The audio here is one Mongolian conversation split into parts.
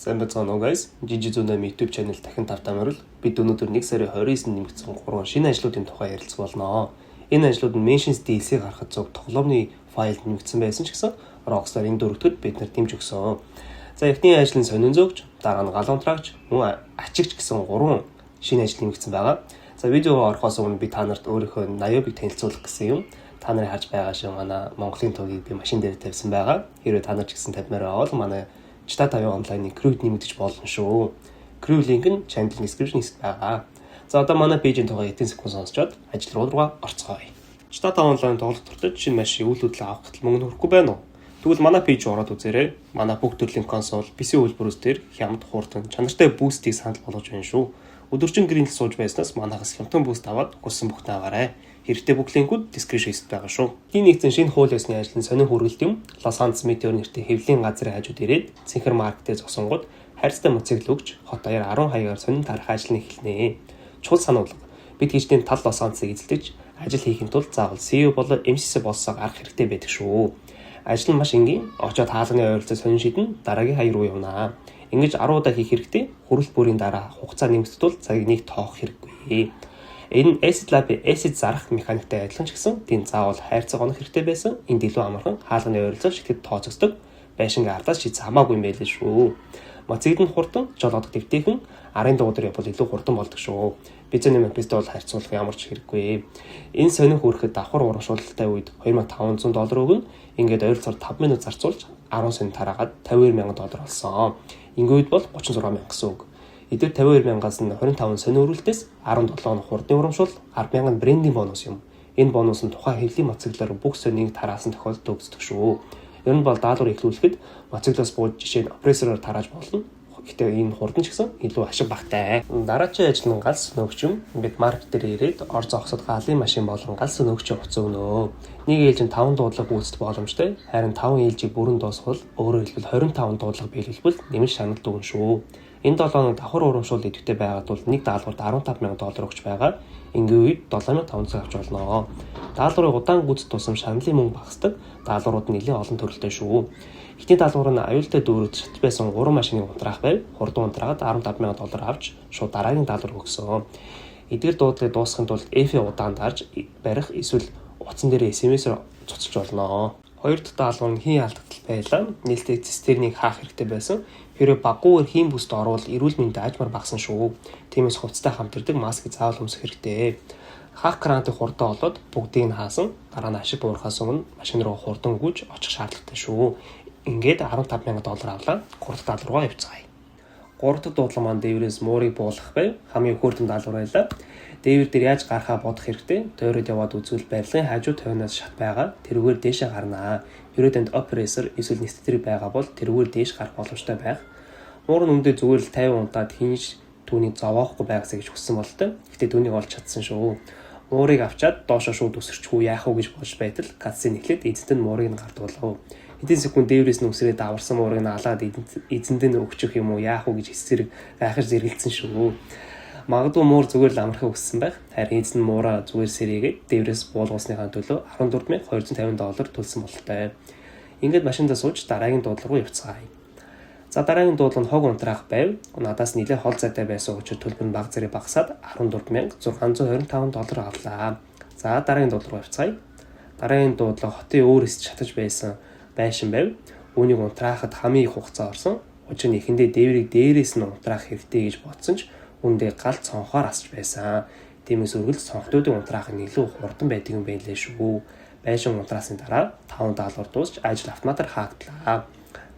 Сайн байцгаана уу guys. Жижиг зүүнэм YouTube channel дахин тавтан орол. Бид өнөөдөр 1 сарын 29-нд нэмэгдсэн 3 шинэ ажлуудын тухай ярилцах болно. Энэ ажлууд нь Mentions DLC гаргахад зөв тоглоомны файлд нэмэгдсэн байсан ч гэсэн Rockstar энэ дөрөвдөд биднэрт дэмж өгсөн. За эхний ажил нь сонин зөөгч, дараа нь галуун трагч, мөн ачигч гэсэн 3 шинэ ажил нэмэгдсэн байгаа. За видео орохоос өмнө би та нарт өөрийнхөө Niobe-г танилцуулах гэсэн юм. Та нарын харж байгаа шиг манай Монголын туугийг би машин дээр тавьсан байгаа. Хэрвээ та нар ч гэсэн тавьмаар бол манай Чтата онлайны crew нэмэгдэж болно шүү. Crew link нь channel description-д байгаа. За одоо манай пэйжийн тухай эдийн секунд сонсчоод ажил руу орцгоё. Чтата онлайн тоглох туртад шинэ машин үйл хөдлөл авах гэтэл мөнгө хөрөхгүй байна уу? Тэгвэл манай пэйж ороод үзээрэй. Манай бүх төрлийн консол, PC үйлдвэрүүд дээр хямд хурдан чанартай бустийг санал болгож байна шүү. Өдөржин гэрийн сууж байснаас манайхаас хямдхан буст аваад хүссэн бүхтээ аваарай. Хэрэгтэй бүх линкүүд description-д байгаа шүү. Энэ нэгэн шинэ хууль ёсны ажил нь сонин хүргэлт юм. Los Angeles Meteor нэртэй хэвлэлийн газрын хажууд ирээд Цэнхэр маркетээ зогсонгод хайрцагтай моцикл өгч хот даяар 10 хаягаар сонин тарих ажлыг эхэлнэ. Чухал сануулга. Бид хичнээн тал Los Angeles-ыг эзэлдэж ажил хийхин тулд заавал CEO болоод MCC болсоо гарах хэрэгтэй байдаг шүү. Ажил нь маш энгийн. Очоод хаалганы ойролцоо сонин шидэн дараагийн хаяг руу явнаа. Ингэж 10 удаа хийх хэрэгтэй. Хүрэлт бүрийн дараа хугацаа нэмэгдэхэд бол цагийг нэг тоох хэрэггүй. Энэ Acid Lab acid зарах механиктэй адилхан ч гэсэн тийм заавал хайрцаг онох хэрэгтэй байсан. Энд илүү амархан хаалганы ойролцоо шидэд тооцогддог. Байшингийн ардаас шийд хамаагүй юм байлээ шүү. Моцигд нь хурдан, жолоодох дэвтэйхэн, арын дуудар явбал илүү хурдан болдог шүү. Бизэний мапистэй бол харьцуулах ямар ч хэрэггүй. Энэ сонин хүрэхэд давхар урамшуулалтай үед $2500 өгнө. Ингээд ойролцоогоор 5 минут зарцуулж 10 сая тараагаад $52,000 болсон. Ингээд бол 36,000 гэсэн үг. Эдгээр 52,000-аас нь 25 сонин өрүүлтээс 17 хоног хурдны урамшуул, 10,000 брендинг бонус юм. Энэ бонус нь тухайн хэвлэлийн моциклоор бүх сониныг тараасан тохиолдолд өгдөг шүү. Ер нь бол даалгавар эхлүүлэхэд моциклоос бууж жишээ нь опрессороор тарааж болно. Гэхдээ энэ хурдан ч гэсэн илүү ашиг багтай. Дараагийн ажил нь галс сөнөөгч юм. Бид маркет дээр ирээд ор зогсод галын машин болон галс сөнөөгчийг утас өгнө. Нэг ээлжинд 5 дуудлага гүйцэтгэх боломжтой. Харин 5 ээлжийг бүрэн дуусгал өөрөөр хэлбэл 25 дуудлага биелүүлбэл нэмэлт шаналт өгнө шүү. Энэ 7 хоног давхар урамшуул идэвхтэй байгаа тул нэг даалгаварт $15,000 өгч байгаа. Ингийн үед 7,500 авч болно. Даалгаврыг удаан гүйцэтгэх тусам шаналлын мөнгө багасдаг. Даалгаврууд нь нэлээд олон төрөлтэй шүү. Эхний даалгавар нь аюултай дүүрэж шат байсан 3 машиныг унтраах байв. Хурдан унтраагаад $15,000 авч шууд дараагийн даалгавар өгсөн. Эдгээр дуудлагыг дуусгахын тулд F-ийн удаан дарж барих эсвэл утсан дээр SMS-ээр цуцалж болно. Хоёр дахь даалгавар нь хийн алдагдал байлаа. Нийлдээ цистернийг хаах хэрэгтэй байсан. Хэрэв баггүйгээр хийн бүст орвол эрүүл мэндэд ажмар багсан шүү. Тиймээс хувцастай хамтардаг маскыг заавал өмсөх хэрэгтэй. Хаах крантыг хурдан олоод бүгдийг нь хаасан. Дараа нь ашиг буурахаас өмнө машин руу хурдан гүйж очих шаардлагатай шүү. Ингээд $15,000 авлаа. 3 дахь даалгавар руу явцгаая. 3 дахь дуудлага маань дээврээс муурыг буулгах байв. Хамгийн хөөрхөн даалгавар байлаа. Дээвэр дээр яаж гарахаа бодох хэрэгтэй. Тойроод яваад үзвэл барилгын хажуу тавинаас шат байгаа. Тэрүүгээр дээшээ гарнаа. Хэрвээ танд опрессор эсвэл нестер байгаа бол тэрүүгээр дээш гарах боломжтой байх. Муур нь үндэ зүгээр л 50 унтаад хинж түүнийг зовоохгүй байгаасаа гэж хүссэн болтой. Гэтэ түүнийг олж чадсан шүү. Муурыг авчаад доошоо шууд өсөрчихгүй яах вэ гэж бодож байтал катсин эхлээд эзэнт нь муурыг нь гардуулав. Хэдэн секунд дээврээс нь үсрээд даварсан муурыг нь алаад эзэнт нь өгчих юм уу яах вэ гэж эсрэг гайхаж зэргэлцсэн шүү. Магадгүй муур зүгээр л амархаа өссөн байх. Харин эзэн нь муураа зүгээр сэрээгээд дээврээс буулгасныхаа төлөө $14,250 төлсөн бололтой. Ингээд машиндаа сууж дараагийн дуудлага руу явцгаая. За дараагийн дуудлага нь хог унтраах байв. Надаас нэлээд хол зайтай байсан учраас төлбөр нь баг зэрэг багасаад $14,625 авлаа. За дараагийн дуудлага руу явцгаая. Дараагийн дуудлага хотын өөрөөс шатаж байсан байшин байв. Үүнийг унтраахад хамгийн их хугацаа орсон. Учир нь эхэндээ дээврийг дээрээс нь унтраах хэрэгтэй гэж бодсон ч үндэ галт цонхоор асч байсан. Тиймээс үргэлж цонхтуудыг унтраах нь илүү хурдан байдаг юм байлээ шүү. Байшин унтраасны дараа 5 даалгавар дуусч ажил автоматар хаагдлаа.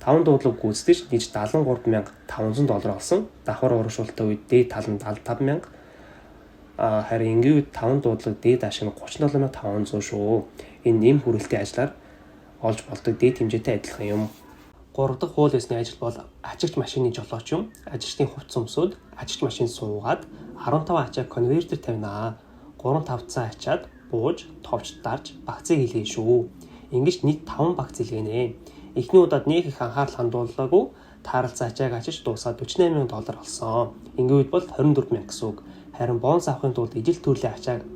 5 дуудлага гүйцэтгэж нийт $73,500 олсон. Давхар урамшуулалттай үед дээд тал нь $75,000. Харин ингийн үед 5 дуудлага дээд ашиг нь $37,500 шүү. Энэ нэм хүрээлтийн ажлаар олж болдог дээд хэмжээтэй адилхан юм. 3 дахь хууль ёсны ажил бол ачигч машины жолооч юм. Ажигчдын хувцас өмсөд ачигч машин суугаад 15 ачаа конвертер тавинаа. 3 тавцаа ачаад бууж, товч дарж багцыг хийлгэн шүү. Ингэж нийт 5 багц хийлгэнэ. Эхний удаад нэг их анхаарал хандуулаагүй тааралцаа ачааг ачиж дуусаад $48,000 олсон. Ингийн үед бол $24,000 гэсэн үг. Харин бонус авахын тулд ижил төрлийн ачааг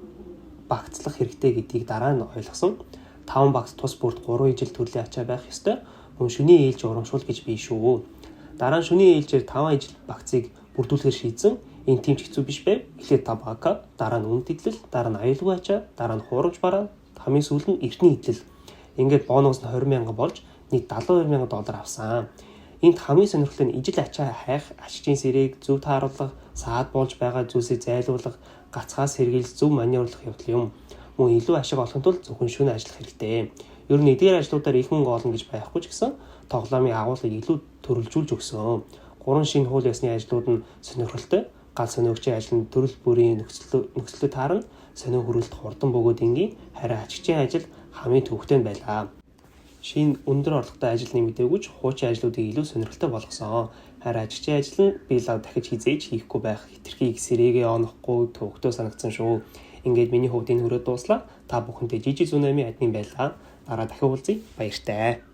багцлах хэрэгтэй гэдгийг дараа нь ойлгосон. 5 багц тус бүрт 3 ижил төрлийн ачаа байх ёстой. Мөн шөнийн ээлж урамшуул гэж бий шүү. Дараа нь шөнийн ээлжээр 5 ижил багцыг бүрдүүлэхээр шийдсэн. Энэ тийм ч хэцүү биш байв. Эхлээд табака, дараа нь үнэт идэл, дараа нь аюулгүй ачаа, дараа нь хуурамч бараа, хамгийн сүүл нь эртний идэл. Ингээд бонус нь 20,000 болж нийт $72,000 авсан. Энд хамгийн сонирхолтой нь ижил ачаа хайх, ачжийн сэргийг зөв тааруулах, саад болж байгаа зүйлсийг зайлуулах, гацхаас сэргийлж зөв маниурлах явдал юм. Мөн илүү ашиг олохын тулд зөвхөн шөнө ажиллах хэрэгтэй. Ер нь эдгээр ажлуудаар их мөнгө олно гэж байхгүй ч гэсэн тоглоомын агуулгыг илүү төрөлжүүлж өгсөн. 3 шинэ хууль ёсны ажлууд нь сонирхолтой. Гал сониогчийн ажил нь төрөл бүрийн нөхцөлөд таарна. Сонио хөрөлт хурдан бөгөөд ингийн харин ачигчийн ажил хамгийн төвөгтэй байлаа. Шинэ өндөр орлоготой ажил нэмэгдээгүй ч хуучин ажлуудыг илүү сонирхолтой болгосон. Харин ачигчийн ажил нь би лав дахиж хизээж хийхгүй байх. Хитрхи их сэрээгээ онохгүй төвөгтэй санагдсан шүү. Ингээд миний хувьд энэ хүрээ дууслаа. Та бүхэнтэй Жижиг Цунами админ байлаа. Дараа дахин уулзъя. Баяртай.